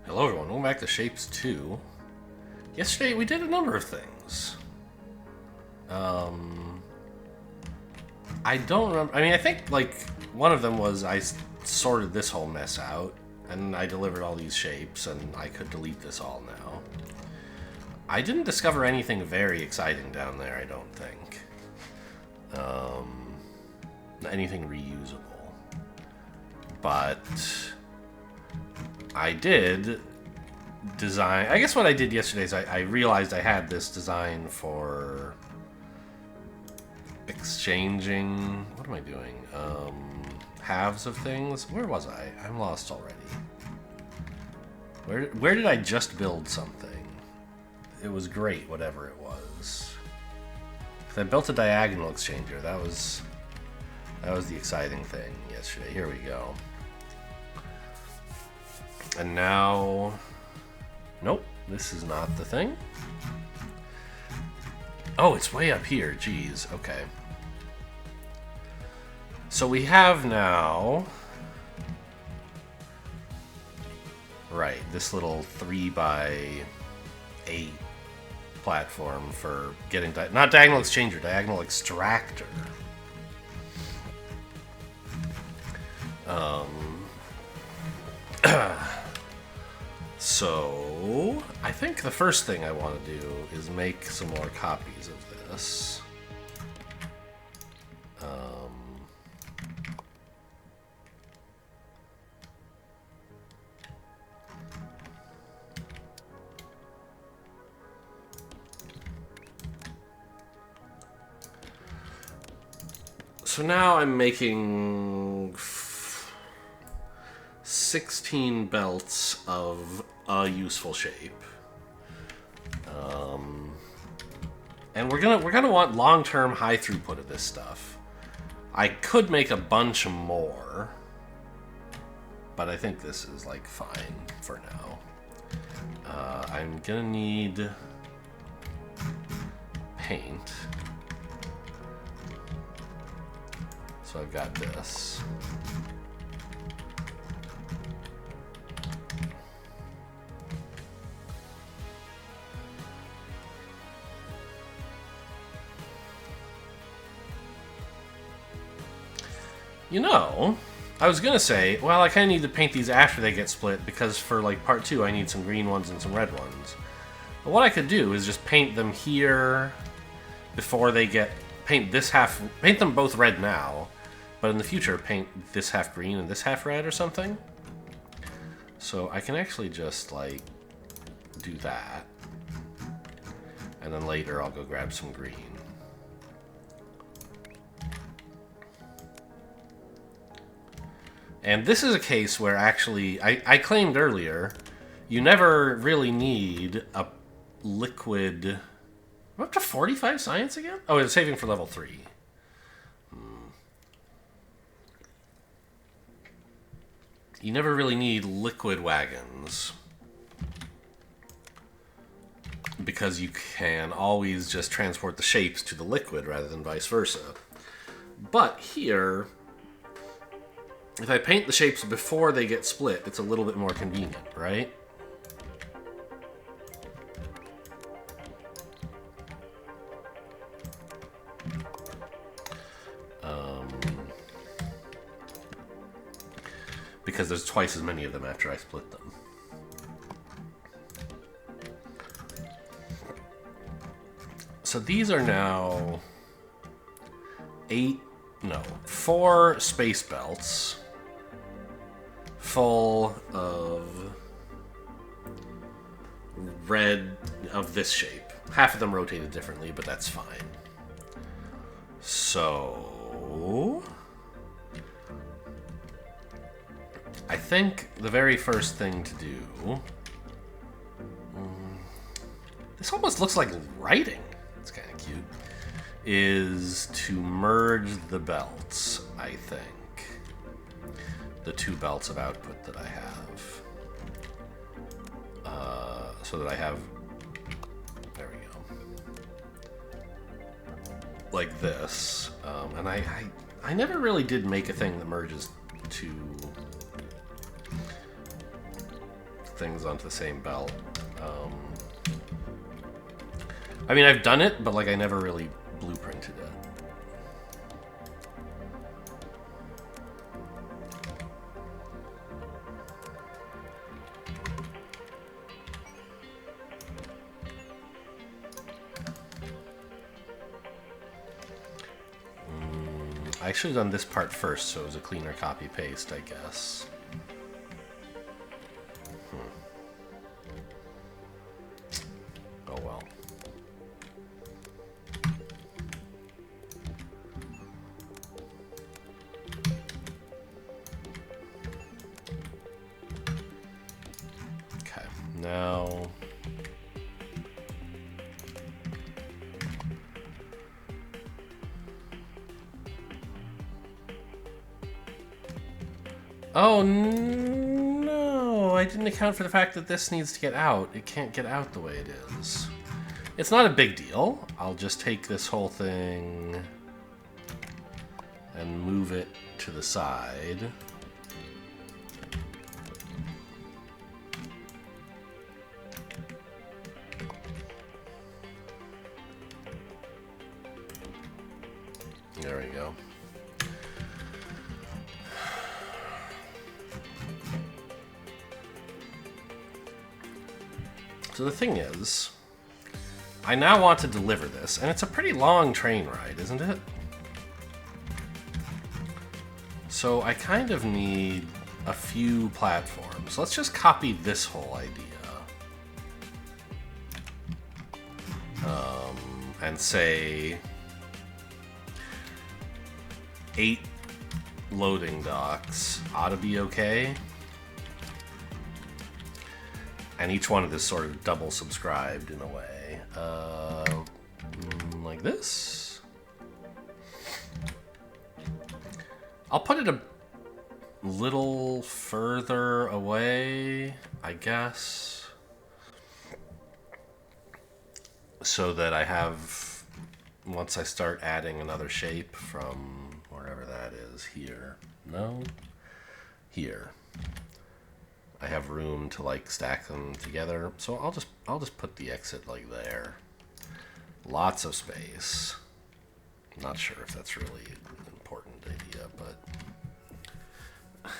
Hello everyone, welcome back to Shapes 2. Yesterday we did a number of things. I don't remember. I mean, I think, like, one of them was I sorted this whole mess out, and I delivered all these shapes, and I could delete this all now. I didn't discover anything very exciting down there, I don't think. Anything reusable. But I did design... I guess what I did yesterday is I realized I had this design for exchanging... What am I doing? Halves of things? Where was I? I'm lost already. Where did I just build something? It was great, whatever it was. 'Cause I built a diagonal exchanger. That was the exciting thing yesterday. Here we go. And now... Nope, this is not the thing. Oh, it's way up here. Jeez, okay. So we have now... Right, this little 3x8 platform for getting... not diagonal exchanger, diagonal extractor. So, I think the first thing I want to do is make some more copies of this. So now I'm making 16 belts of a useful shape, and we're gonna want long-term high throughput of this stuff. I could make a bunch more, but I think this is like fine for now. I'm gonna need paint, so I've got this. You know, I was gonna say, well, I kind of need to paint these after they get split, because for, like, part 2, I need some green ones and some red ones. But what I could do is just paint them here before they get... paint them both red now, but in the future, paint this half green and this half red or something. So I can actually just, like, do that. And then later I'll go grab some green. And this is a case where actually, I claimed earlier, you never really need a liquid... We're up to 45 science again? Oh, it's saving for level 3. You never really need liquid wagons, because you can always just transport the shapes to the liquid rather than vice versa. But here... if I paint the shapes before they get split, it's a little bit more convenient, right? Because there's twice as many of them after I split them. So these are now 4 space belts full of red of this shape. Half of them rotated differently, but that's fine. So I think the very first thing to do... this almost looks like writing. It's kind of cute. Is to merge the belts, I think. The 2 belts of output that I have. So that I have... there we go. Like this. And I never really did make a thing that merges to things onto the same belt. I mean, I've done it, but like I never really blueprinted it. I should have done this part first, so it was a cleaner copy-paste, I guess. Oh well. Okay, now... Oh no, I didn't account for the fact that this needs to get out. It can't get out the way it is. It's not a big deal. I'll just take this whole thing and move it to the side. There we go. So the thing is, I now want to deliver this, and it's a pretty long train ride, isn't it? So I kind of need a few platforms. Let's just copy this whole idea. And say 8 loading docks ought to be okay. And each one of this sort of double subscribed in a way. Like this. I'll put it a little further away, I guess. So that I have, once I start adding another shape from wherever that is, here. No? Here. I have room to like stack them together, so I'll just put the exit like there. Lots of space. Not sure if that's really an important idea, but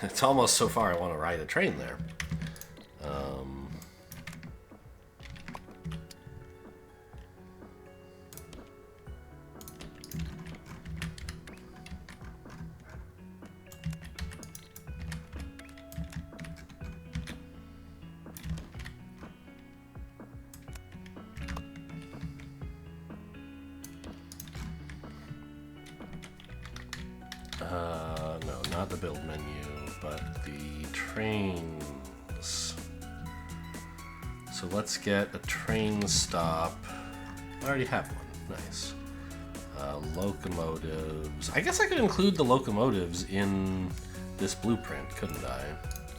it's almost so far I want to ride a train there. No, not the build menu, but the trains. So let's get a train stop. I already have one. Nice. Locomotives. I guess I could include the locomotives in this blueprint, couldn't I?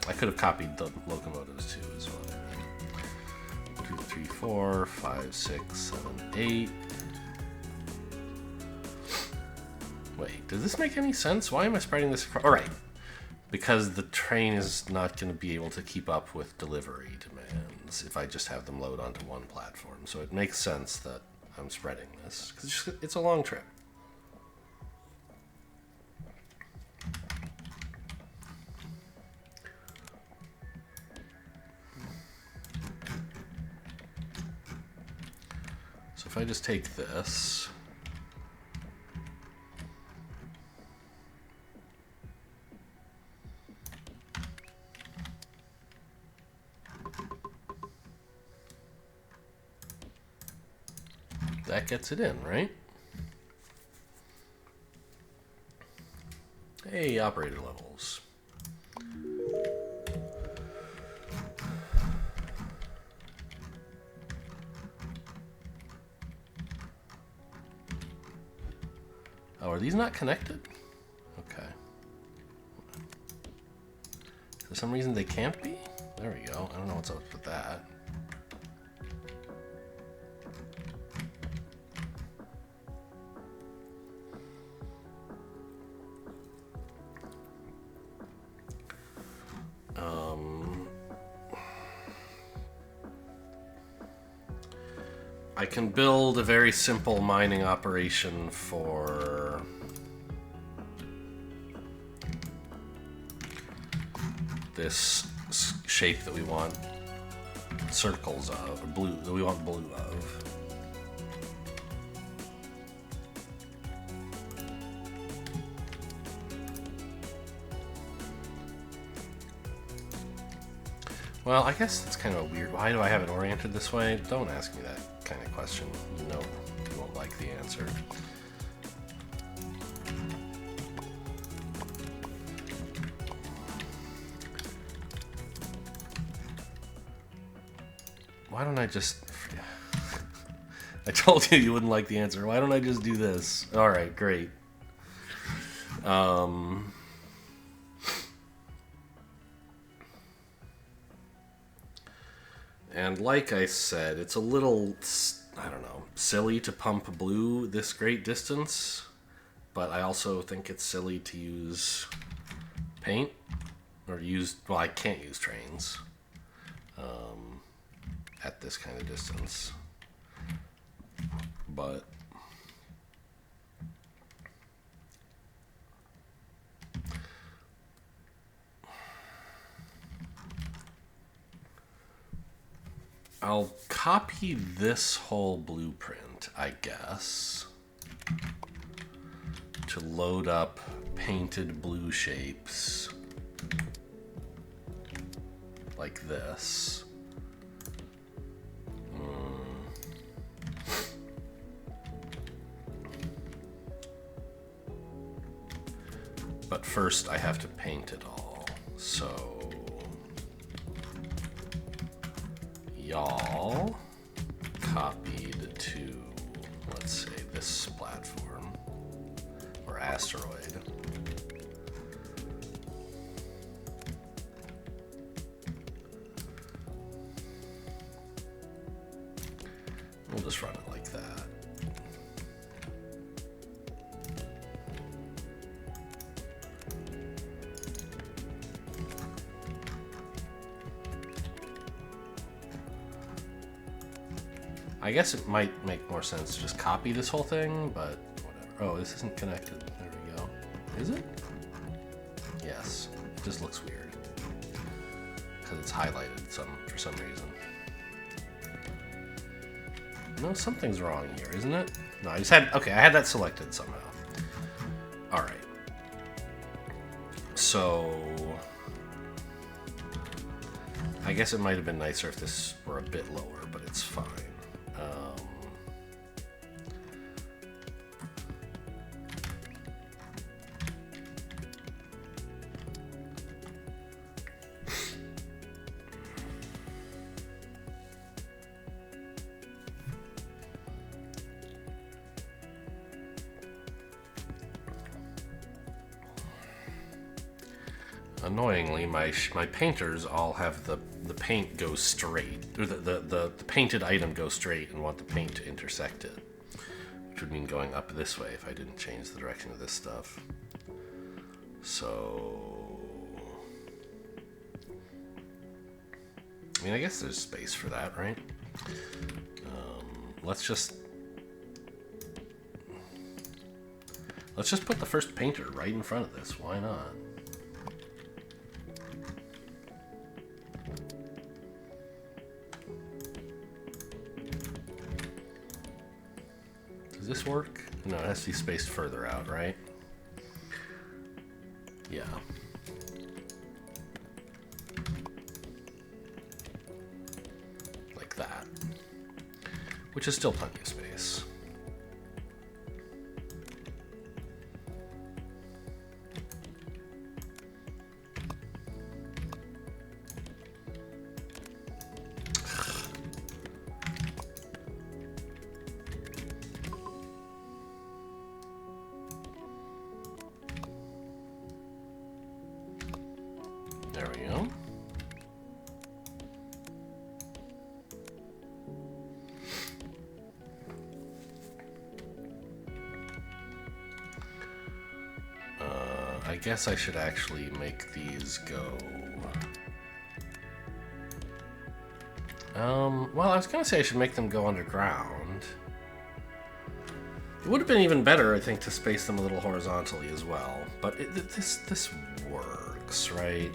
I could have copied the locomotives too, is what I mean. 2, 3, 4, 5, 6, 7, 8. Wait, does this make any sense? Why am I spreading this across? All right, because the train is not going to be able to keep up with delivery demands if I just have them load onto one platform. So it makes sense that I'm spreading this, because it's a long trip. So if I just take this... that gets it in, right? Hey, operator levels. Oh, are these not connected? Okay. For some reason they can't be? There we go. I don't know what's up with that. I can build a very simple mining operation for this shape that we want circles of, or blue, that we want blue of. Well, I guess that's kind of weird. Why do I have it oriented this way? Don't ask me that kind of question. You know you won't like the answer. Why don't I just... I told you you wouldn't like the answer. Why don't I just do this? Alright, great. And like I said, it's a little, I don't know, silly to pump blue this great distance, but I also think it's silly to use paint, or use, well, I can't use trains at this kind of distance, but I'll copy this whole blueprint, I guess, to load up painted blue shapes like this. But first I have to paint it all, so y'all copied to, let's say, this platform or asteroid. We'll just run it like that. I guess it might make more sense to just copy this whole thing, but whatever. Oh, this isn't connected. There we go. Is it? Yes. It just looks weird. Because it's highlighted for some reason. No, something's wrong here, isn't it? No, I just had... Okay, I had that selected somehow. Alright. So... I guess it might have been nicer if this were a bit lower, but it's fine. Annoyingly, my painters all have the paint go straight, or the painted item go straight and want the paint to intersect it, which would mean going up this way if I didn't change the direction of this stuff. So, I mean, I guess there's space for that, right? Let's just put the first painter right in front of this. Why not? Does this work? No, it has to be spaced further out, right? Yeah. Like that. Which is still plenty of space. There we go. I guess I should actually make these go... well, I was gonna say I should make them go underground. It would have been even better, I think, to space them a little horizontally as well. But this works, right?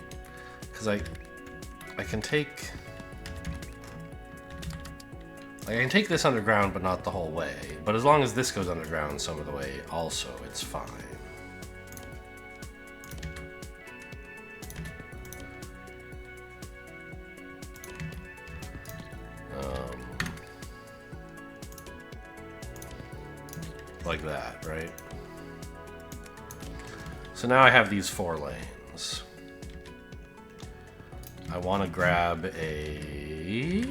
Because I can take... Like, I can take this underground, but not the whole way. But as long as this goes underground some of the way also, it's fine. Like that, right? So now I have these 4 lanes. I want to grab a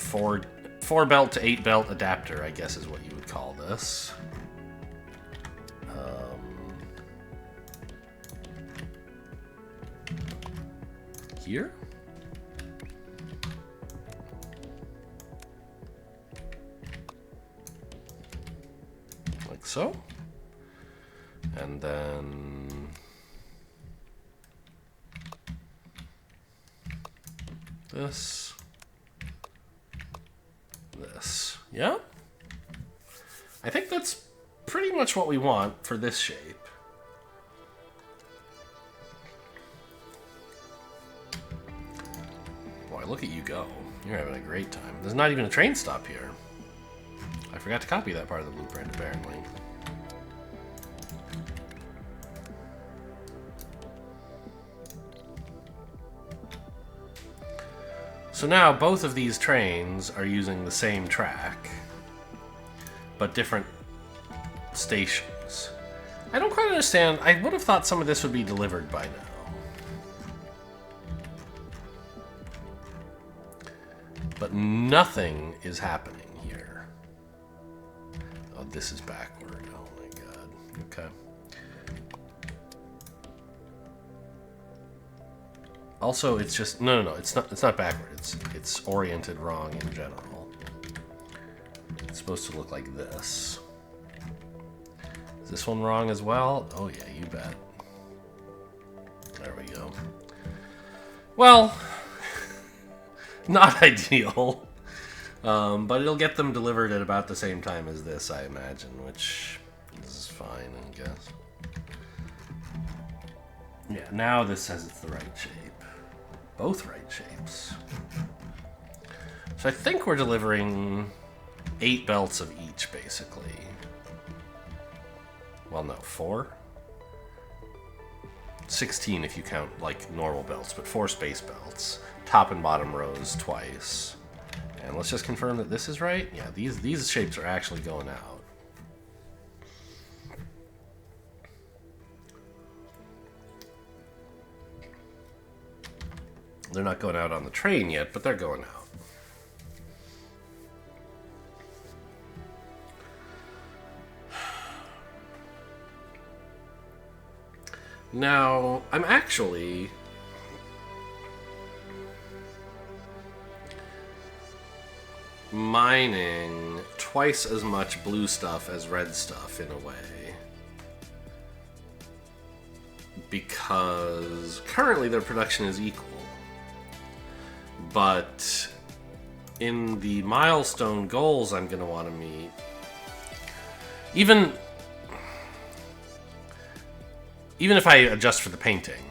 4 belt to 8 belt adapter, I guess is what you would call this. Here? Like so. And then this. This. Yeah? I think that's pretty much what we want for this shape. Boy, look at you go. You're having a great time. There's not even a train stop here. I forgot to copy that part of the blueprint, apparently. So now both of these trains are using the same track, but different stations. I don't quite understand. I would have thought some of this would be delivered by now. But nothing is happening here. Oh, this is backward. Oh my god. Okay. Also, it's just no. It's not backward. It's oriented wrong in general. It's supposed to look like this. Is this one wrong as well? Oh yeah, you bet. There we go. Well, not ideal, but it'll get them delivered at about the same time as this, I imagine, which is fine, I guess. Yeah, now this says it's the right shape. Both right shapes. So I think we're delivering 8 belts of each, basically. Well, no, 4? 16 if you count, like, normal belts, but 4 space belts. Top and bottom rows twice. And let's just confirm that this is right. Yeah, these shapes are actually going out. They're not going out on the train yet, but they're going out. Now, I'm actually mining twice as much blue stuff as red stuff in a way. Because currently their production is equal. But in the milestone goals I'm going to want to meet, even if I adjust for the painting,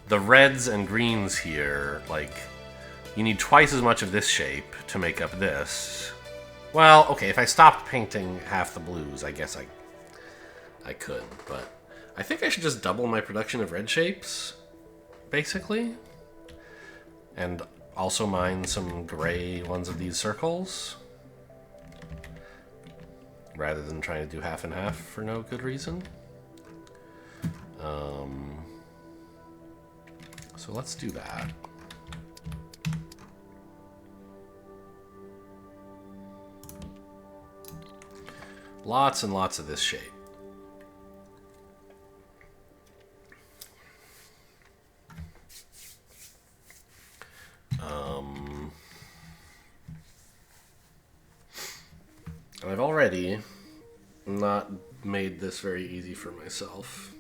the reds and greens here, like, you need twice as much of this shape to make up this. Well, okay, if I stopped painting half the blues, I guess I could, but I think I should just double my production of red shapes, basically. And also mine some gray ones of these circles, rather than trying to do half and half for no good reason. So let's do that. Lots and lots of this shape. And I've already not made this very easy for myself.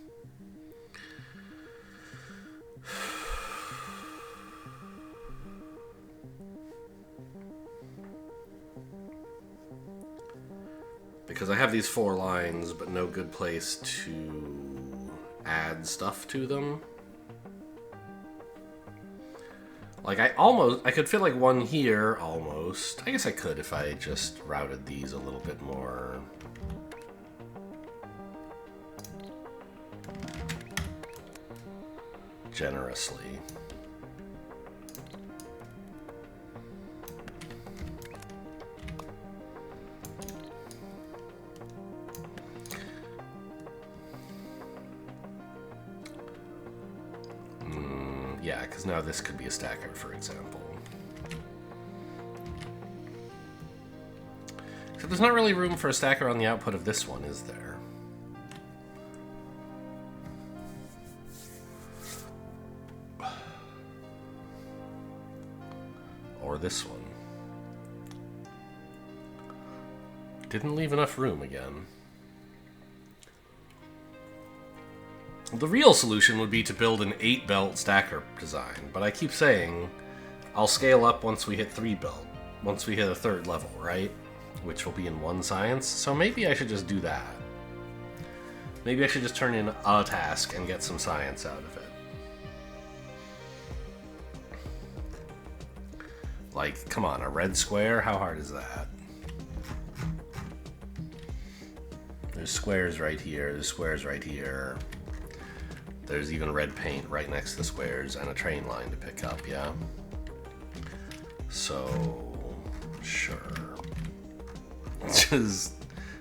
Because I have these 4 lines, but no good place to add stuff to them. Like, I could fit like one here, almost. I guess I could if I just routed these a little bit more. Generously. Yeah, because now this could be a stacker, for example. So there's not really room for a stacker on the output of this one, is there? Or this one. Didn't leave enough room again. The real solution would be to build an 8-belt stacker design, but I keep saying I'll scale up once we hit 3-belt, once we hit a 3rd level, right? Which will be in 1 science, so maybe I should just do that. Maybe I should just turn in a task and get some science out of it. Like, come on, a red square? How hard is that? There's squares right here, there's squares right here. There's even red paint right next to the squares and a train line to pick up, yeah? So, sure. Just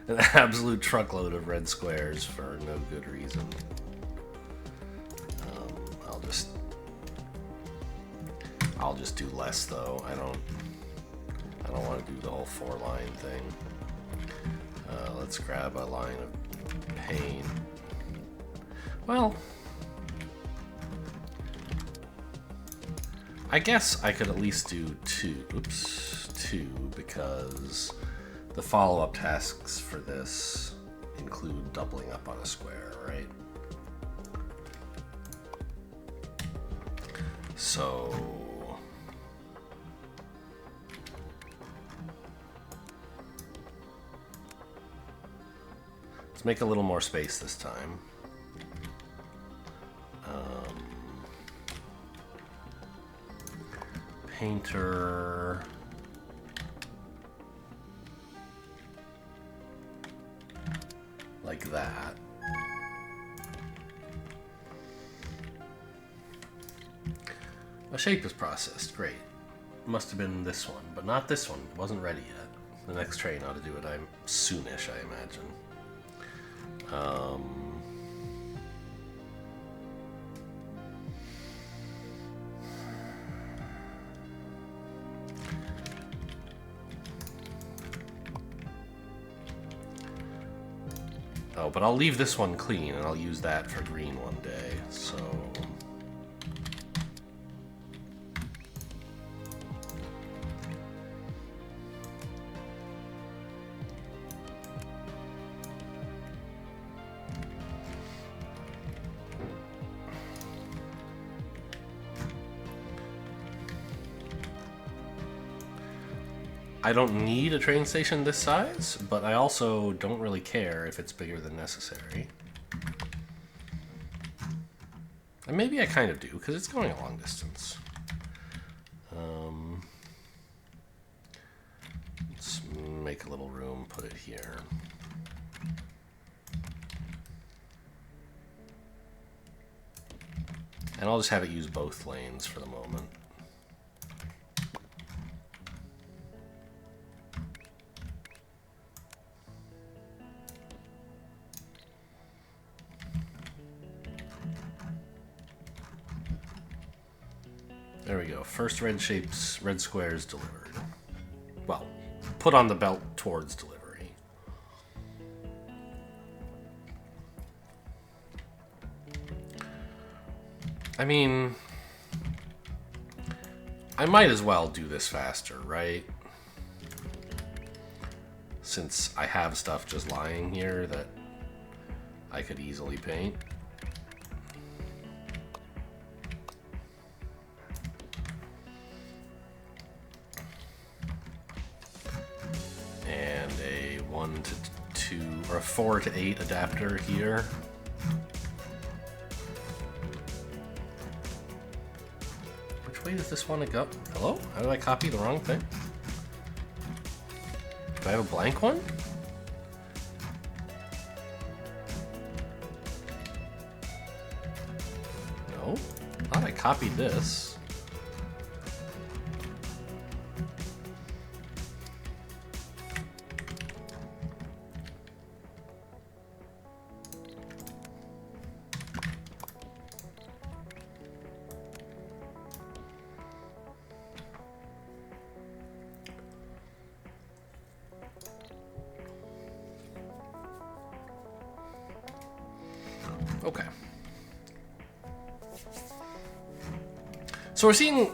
an absolute truckload of red squares for no good reason. I'll just do less though. I don't want to do the whole 4-line thing. Let's grab a line of paint. Well, I guess I could at least do 2. Oops, 2, because the follow-up tasks for this include doubling up on a square, right? So let's make a little more space this time. Painter. Like that. A shape is processed. Great. Must have been this one, but not this one. It wasn't ready yet. The next train ought to do it soonish, I imagine. Oh, but I'll leave this one clean, and I'll use that for green one day, so... I don't need a train station this size, but I also don't really care if it's bigger than necessary. And maybe I kind of do, because it's going a long distance. Let's make a little room, put it here. And I'll just have it use both lanes for the moment. There we go. First red squares delivered. Well, put on the belt towards delivery. I mean, I might as well do this faster, right? Since I have stuff just lying here that I could easily paint. And a 1 to 2 Or a 4 to 8 adapter here. Which way does this want to go? Hello? How did I copy the wrong thing? Do I have a blank one? No. I thought I copied this. Okay. So we're seeing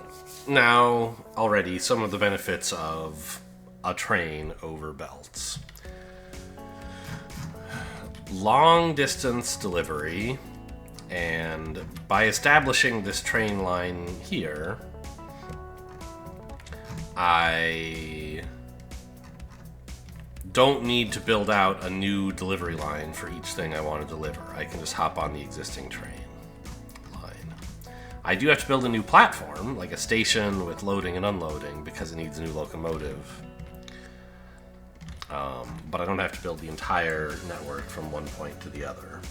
now already some of the benefits of a train over belts. Long distance delivery, and by establishing this train line here, I don't need to build out a new delivery line for each thing I want to deliver. I can just hop on the existing train line. I do have to build a new platform, like a station with loading and unloading, because it needs a new locomotive. But I don't have to build the entire network from one point to the other.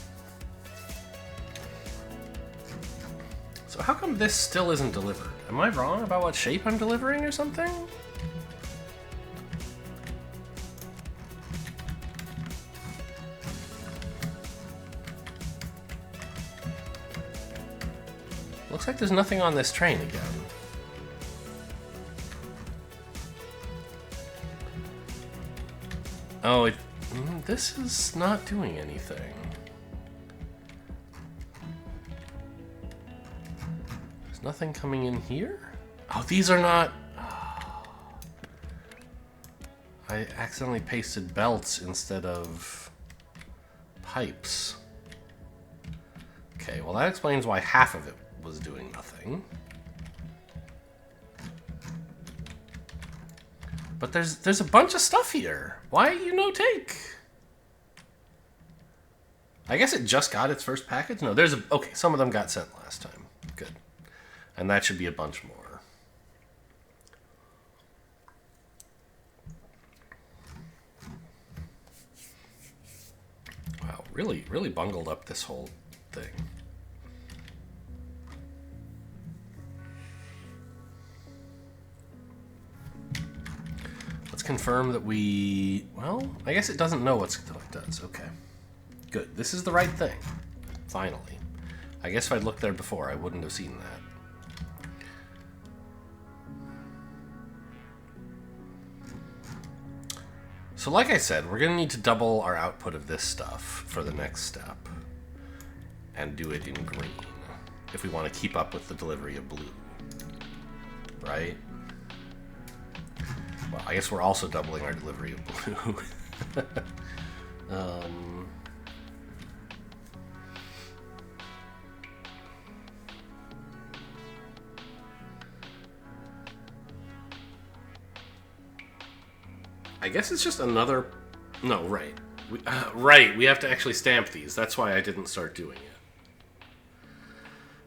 So how come this still isn't delivered? Am I wrong about what shape I'm delivering or something? Looks like there's nothing on this train again. Oh, this is not doing anything. There's nothing coming in here? Oh, these are not... I accidentally pasted belts instead of pipes. Okay, well that explains why half of it was doing nothing. But there's a bunch of stuff here. Why you no take? I guess it just got its first package? No, okay, some of them got sent last time. Good. And that should be a bunch more. Wow, really bungled up this whole thing. Confirm that well, I guess it doesn't know what it does. Okay. Good. This is the right thing. Finally. I guess if I'd looked there before, I wouldn't have seen that. So like I said, we're going to need to double our output of this stuff for the next step. And do it in green. If we want to keep up with the delivery of blue. Right? Well, I guess we're also doubling our delivery of blue. I guess it's just another... No, right. Right, we have to actually stamp these. That's why I didn't start doing it.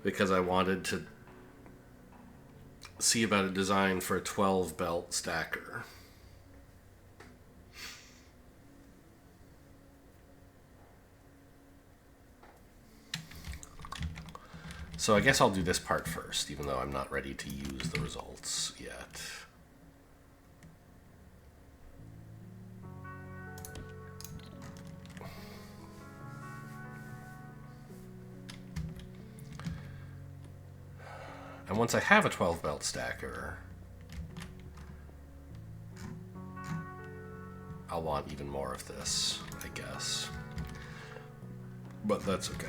Because I wanted to see about a design for a 12 belt stacker. So I guess I'll do this part first, even though I'm not ready to use the results yet. And once I have a 12 belt stacker, I'll want even more of this, I guess. But that's okay.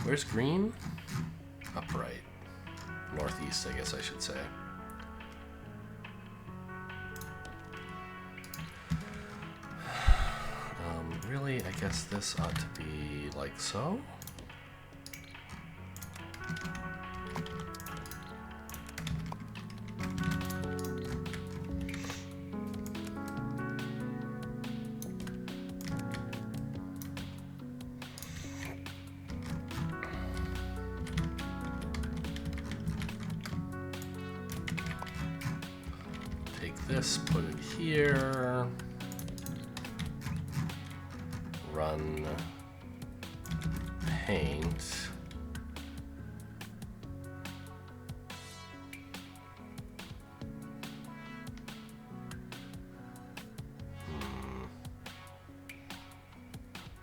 Where's green? Upright. Northeast, I guess I should say. Really? I guess this ought to be like so. Take this, put it here. Run paint.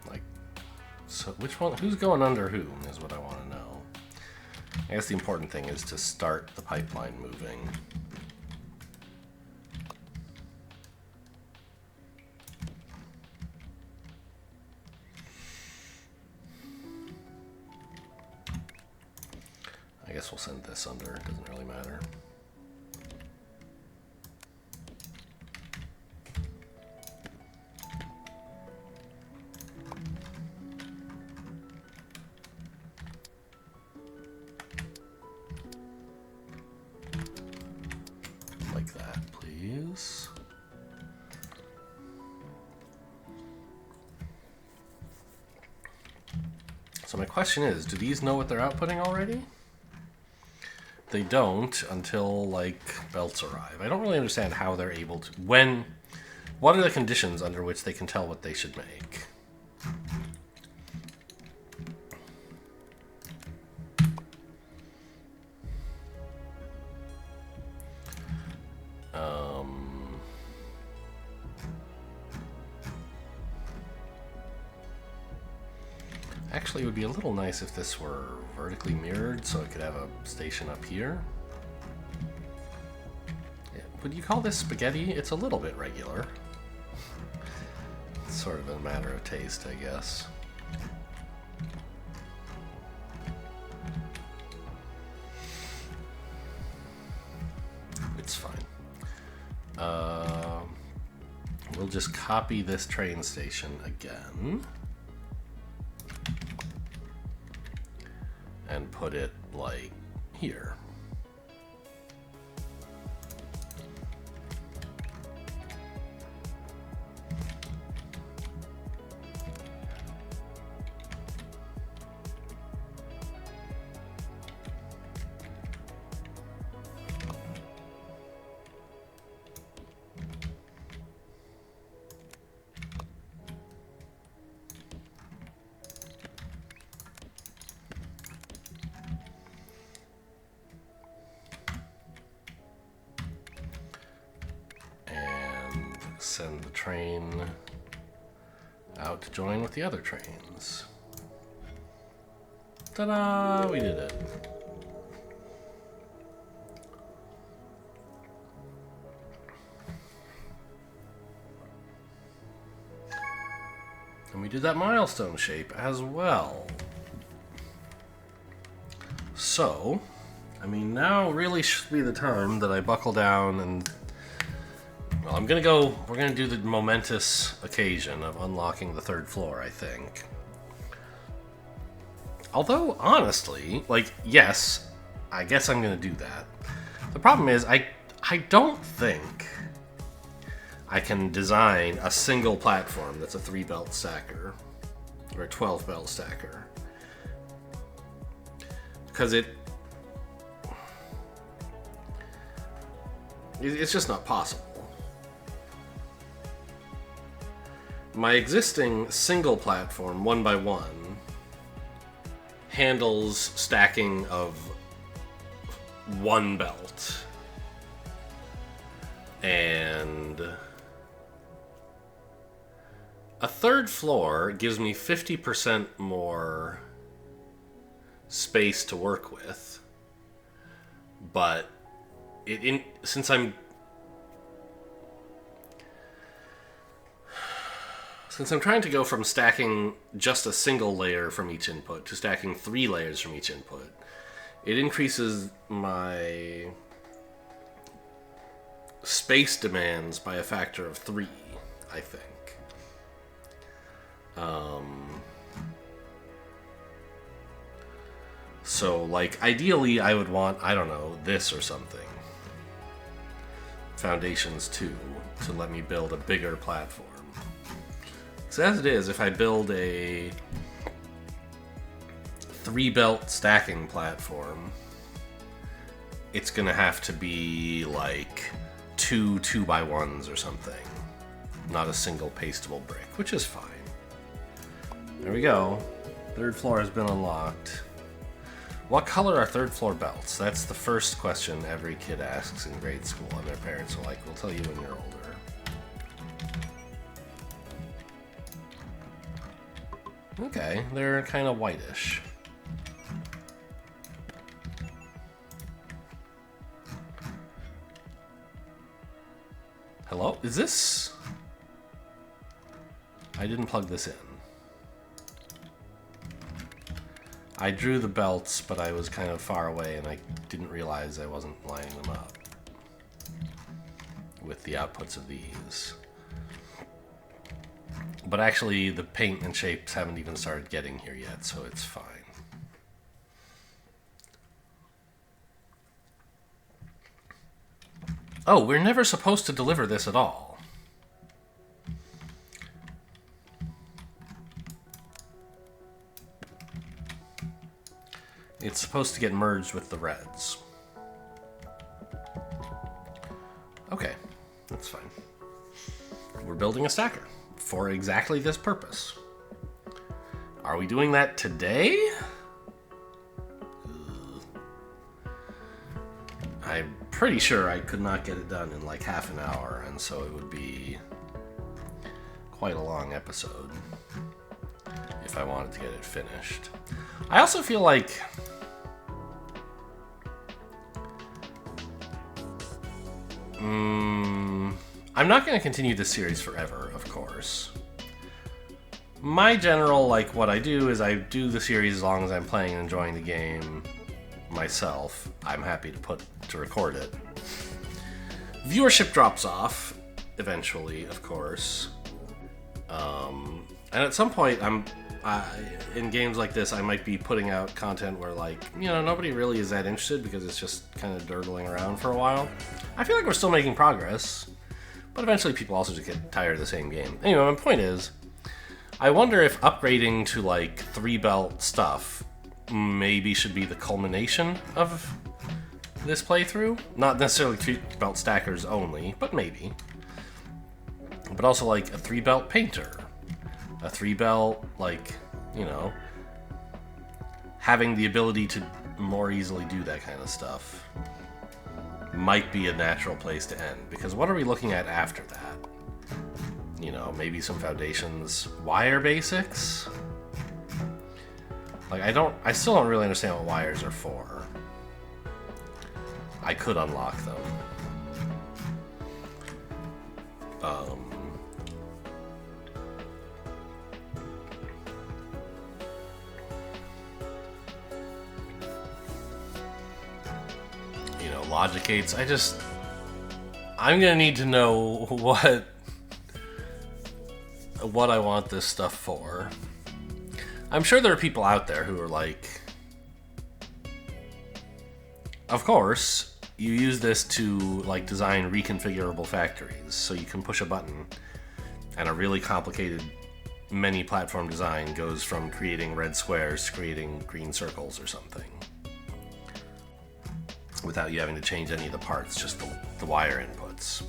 Like, so which one, who's going under whom is what I want to know. I guess the important thing is to start the pipeline moving. I guess we'll send this under, it doesn't really matter. Like that, please. So my question is, do these know what they're outputting already? They don't until, like, belts arrive. I don't really understand how they're able to... What are the conditions under which they can tell what they should make? Actually, it would be a little nice if this were vertically mirrored so it could have a station up here. Yeah, would you call this spaghetti? It's a little bit regular. It's sort of a matter of taste, I guess. It's fine. We'll just copy this train station again. And put it, like, here. Send the train out to join with the other trains. Ta-da! We did it. And we did that milestone shape as well. So, I mean, now really should be the time that I buckle down and... Well, we're gonna do the momentous occasion of unlocking the third floor, I think. Although, honestly, like, yes, I guess I'm gonna do that. The problem is, I don't think I can design a single platform that's a 3-belt stacker, or a 12-belt stacker. Because it's just not possible. My existing single platform, 1x1, handles stacking of 1 belt. And a third floor gives me 50% more space to work with. But since I'm trying to go from stacking just a single layer from each input to stacking 3 layers from each input, it increases my space demands by a factor of 3, I think. So, like, ideally, I would want, I don't know, this or something. Foundations 2 to let me build a bigger platform. So as it is, if I build a 3-belt stacking platform, it's gonna have to be like 2 2x1s or something. Not a single pastable brick, which is fine. There we go. 3rd floor has been unlocked. What color are 3rd floor belts? That's the first question every kid asks in grade school, and their parents are like, we'll tell you when you're older. Okay, they're kind of whitish. Hello? Is this... I didn't plug this in. I drew the belts, but I was kind of far away, and I didn't realize I wasn't lining them up with the outputs of these. But actually, the paint and shapes haven't even started getting here yet, so it's fine. Oh, we're never supposed to deliver this at all. It's supposed to get merged with the reds. Okay, that's fine. We're building a stacker for exactly this purpose. Are we doing that today? I'm pretty sure I could not get it done in like half an hour, and so it would be quite a long episode if I wanted to get it finished. I also feel like I'm not going to continue this series forever, of course. My general, like, what I do is I do the series as long as I'm playing and enjoying the game myself. I'm happy to record it. Viewership drops off eventually, of course. And at some point, in games like this, I might be putting out content where, like, you know, nobody really is that interested because it's just kind of durdling around for a while. I feel like we're still making progress, but eventually people also just get tired of the same game. Anyway, my point is, I wonder if upgrading to, like, 3-belt stuff maybe should be the culmination of this playthrough. Not necessarily 3-belt stackers only, but maybe. But also, like, a 3-belt painter. A 3-belt, like, you know, having the ability to more easily do that kind of stuff might be a natural place to end. Because what are we looking at after that? You know, maybe some foundations, wire basics? Like, I still don't really understand what wires are for. I could unlock them. You know, logic gates. I'm gonna need to know what I want this stuff for. I'm sure there are people out there who are like, of course, you use this to, like, design reconfigurable factories. So you can push a button and a really complicated many platform design goes from creating red squares to creating green circles or something. Without you having to change any of the parts, just the wire inputs.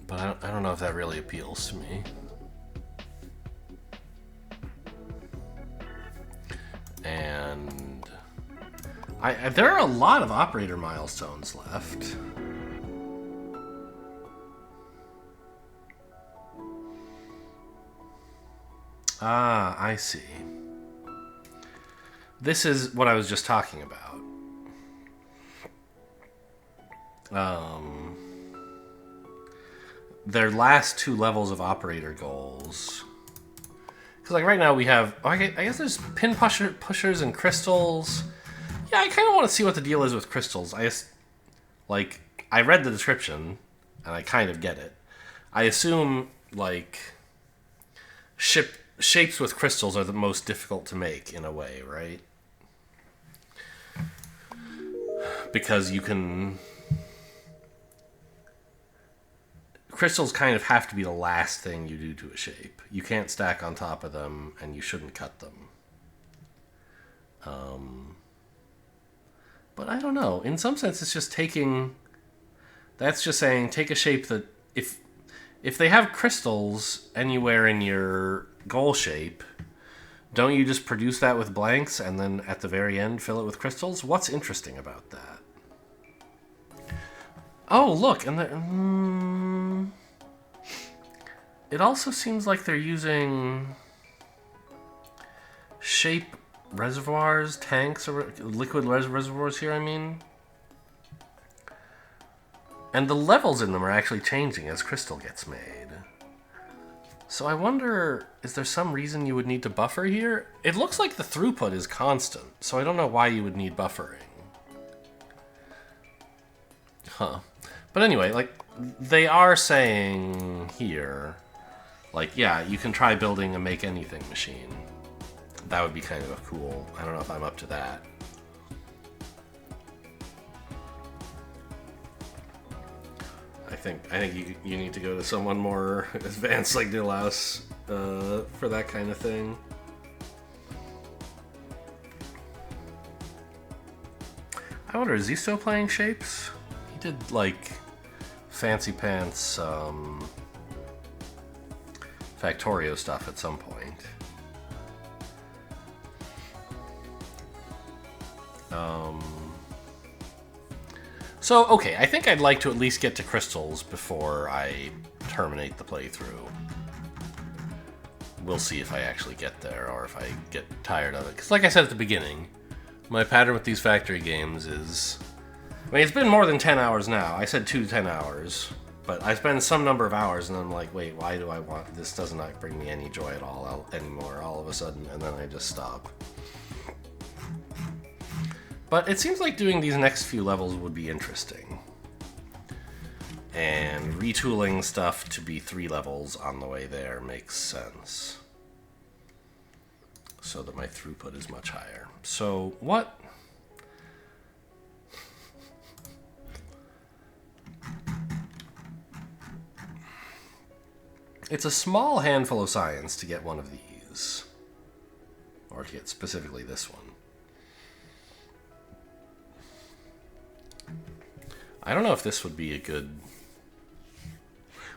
But I don't know if that really appeals to me. And there are a lot of operator milestones left. Ah, I see. This is what I was just talking about. Their last 2 levels of operator goals. Because like right now we have, I guess there's pin pushers and crystals. Yeah, I kind of want to see what the deal is with crystals. I guess, like, I read the description, and I kind of get it. I assume, like, shapes with crystals are the most difficult to make, in a way, right? Because you can... Crystals kind of have to be the last thing you do to a shape. You can't stack on top of them, and you shouldn't cut them. But I don't know. In some sense, it's just taking... That's just saying, take a shape that... If they have crystals anywhere in your goal shape, don't you just produce that with blanks, and then at the very end fill it with crystals? What's interesting about that? Oh, look, and it also seems like they're using shape reservoirs, tanks, or liquid reservoirs here, I mean. And the levels in them are actually changing as crystal gets made. So I wonder, is there some reason you would need to buffer here? It looks like the throughput is constant, so I don't know why you would need buffering. Huh. But anyway, like, they are saying here, like, yeah, you can try building a make anything machine. That would be kind of a cool, I don't know if I'm up to that. I think you need to go to someone more advanced like Nilaus for that kind of thing. I wonder, is he still playing Shapes? He did, like, Fancy Pants, Factorio stuff at some point. So, okay, I think I'd like to at least get to crystals before I terminate the playthrough. We'll see if I actually get there or if I get tired of it. Because like I said at the beginning, my pattern with these factory games is... I mean, it's been more than 10 hours now. I said 2 to 10 hours. But I spend some number of hours and I'm like, wait, why do I want... This does not bring me any joy at all anymore all of a sudden. And then I just stop. But it seems like doing these next few levels would be interesting. And retooling stuff to be 3 levels on the way there makes sense. So that my throughput is much higher. So, what? It's a small handful of science to get one of these. Or to get specifically this one. I don't know if this would be a good...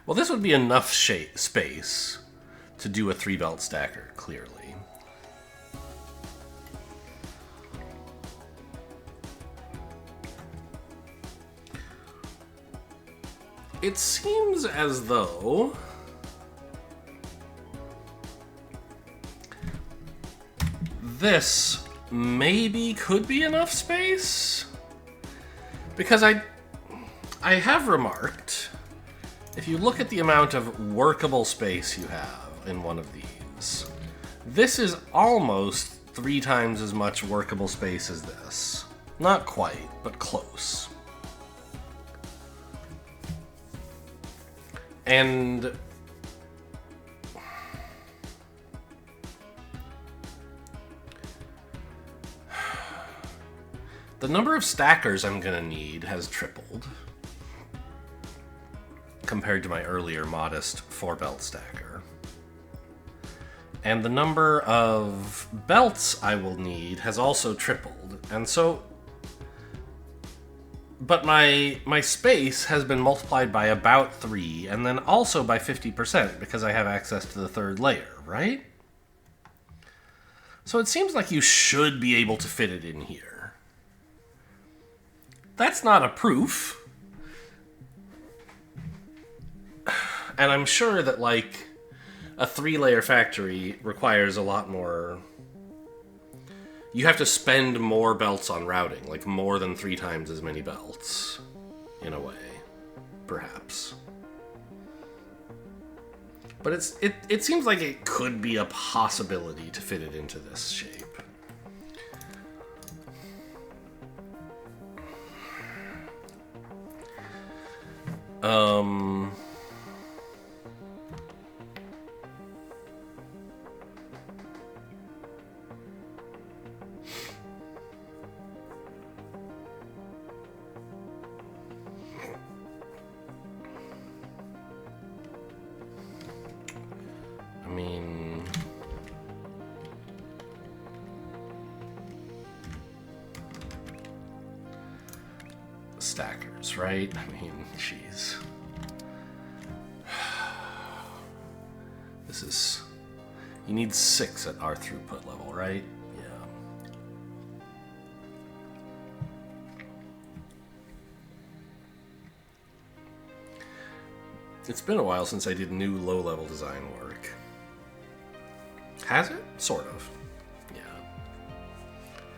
Well, this would be enough space to do a 3-belt stacker, clearly. It seems as though... this maybe could be enough space? Because I have remarked, if you look at the amount of workable space you have in one of these, this is almost 3 times as much workable space as this. Not quite, but close. And the number of stackers I'm gonna need has tripled compared to my earlier modest 4-belt stacker. And the number of belts I will need has also tripled. And so... But my space has been multiplied by about 3, and then also by 50% because I have access to the 3rd layer, right? So it seems like you should be able to fit it in here. That's not a proof. And I'm sure that, like, a 3-layer factory requires a lot more... You have to spend more belts on routing, like more than 3 times as many belts, in a way, perhaps. But it seems like it could be a possibility to fit it into this shape. I mean, stackers, right? I mean, jeez. This is... You need 6 at our throughput level, right? Yeah. It's been a while since I did new low-level design work. Has it? Sort of. Yeah.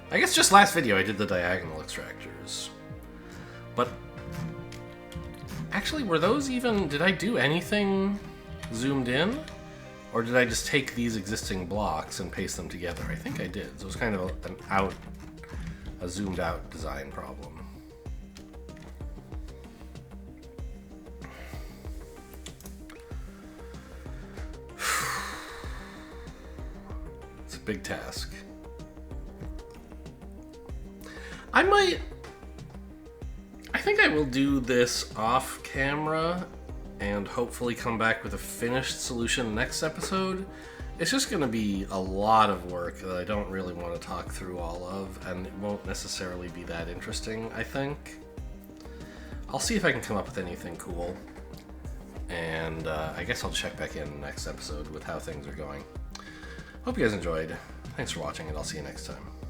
I guess just last video I did the diagonal extractors. But... Actually, were those even... Did I do anything zoomed in? Or did I just take these existing blocks and paste them together? I think I did. So it was kind of a zoomed out design problem. It's a big task. I think I will do this off camera and hopefully come back with a finished solution next episode. It's just going to be a lot of work that I don't really want to talk through all of, and it won't necessarily be that interesting, I think. I'll see if I can come up with anything cool, and I guess I'll check back in next episode with how things are going. Hope you guys enjoyed. Thanks for watching, and I'll see you next time.